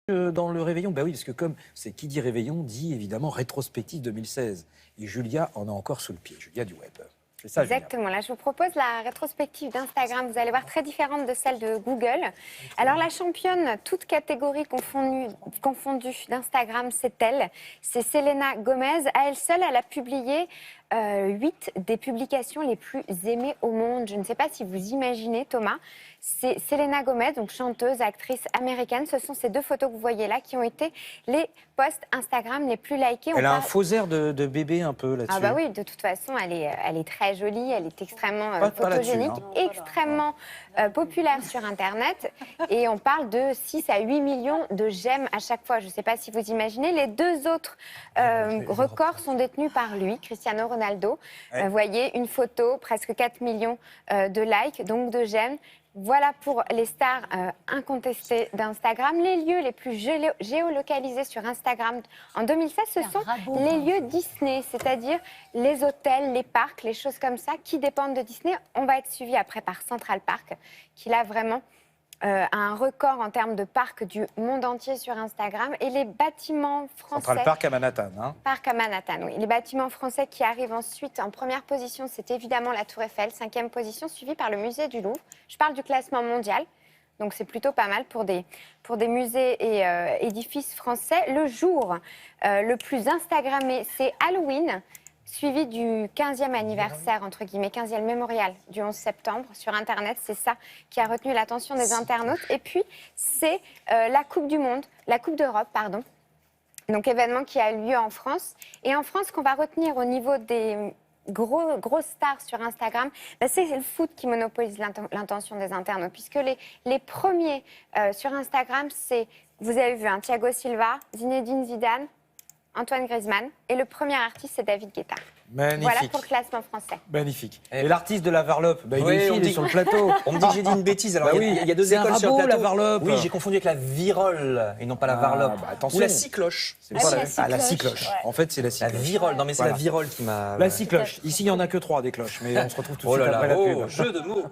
Dans le Réveillon, bah oui, parce que comme c'est qui dit Réveillon, dit évidemment rétrospective 2016. Et Julia en a encore sous le pied, Julia du web. C'est ça, Julia. Exactement. Là, je vous propose la rétrospective d'Instagram. Vous allez voir, très différente de celle de Google. Alors, la championne, toute catégorie confondue d'Instagram, c'est elle. C'est Selena Gomez. À elle seule, elle a publié 8 des publications les plus aimées au monde. Je ne sais pas si vous imaginez, Thomas. C'est Selena Gomez, donc chanteuse, actrice américaine. Ce sont ces 2 photos que vous voyez là qui ont été les posts Instagram les plus likés. Elle a un faux air de bébé un peu là-dessus. Ah bah oui, de toute façon, elle est très jolie, elle est extrêmement Pas photogénique, là-dessus, extrêmement populaire sur Internet. Et on parle de 6 à 8 millions de j'aime à chaque fois. Je ne sais pas si vous imaginez. Les 2 autres records sont détenus par lui, Cristiano Ronaldo. Vous voyez, une photo, presque 4 millions de likes, donc de j'aime. Voilà pour les stars incontestées d'Instagram. Les lieux les plus géolocalisés sur Instagram en 2016, ce sont les lieux Disney, c'est-à-dire les hôtels, les parcs, les choses comme ça qui dépendent de Disney. On va être suivi après par Central Park, qui a vraiment un record en termes de parcs du monde entier sur Instagram. Et les bâtiments français... Central Park à Manhattan. Hein. Parc à Manhattan, oui. Les bâtiments français qui arrivent ensuite en première position, c'est évidemment la Tour Eiffel, 5e position, suivie par le musée du Louvre. Je parle du classement mondial, donc c'est plutôt pas mal pour des musées et édifices français. Le jour le plus Instagrammé, c'est Halloween, suivi du 15e anniversaire, entre guillemets, 15e mémorial du 11 septembre sur Internet. C'est ça qui a retenu l'attention des internautes. Et puis, c'est la Coupe du Monde, la Coupe d'Europe, pardon. Donc, événement qui a lieu en France. Et en France, qu'on va retenir au niveau des grosses stars sur Instagram, bah c'est le foot qui monopolise l'intention des internautes. Puisque les premiers sur Instagram, c'est, vous avez vu, Thiago Silva, Zinedine Zidane, Antoine Griezmann. Et le premier artiste, c'est David Guetta. Magnifique. Voilà pour le classement français. Magnifique. Et l'artiste de la Varlope, bah, il est sur le plateau. On me dit que j'ai dit une bêtise. Alors, Bah il y a 2 écoles sur le rabot, plateau. la Varlope. Oui, j'ai confondu avec la virole et non pas la Varlope. Bah, attention. Ou la cycloche. C'est pas la la cycloche. cycloche. En fait, c'est la La cycloche. virole. Non, mais c'est Voilà. la virole qui m'a... La cycloche. Ici, il n'y en a que 3 des cloches, mais on se retrouve tout de Oh suite là après là, la pub. jeu de mots.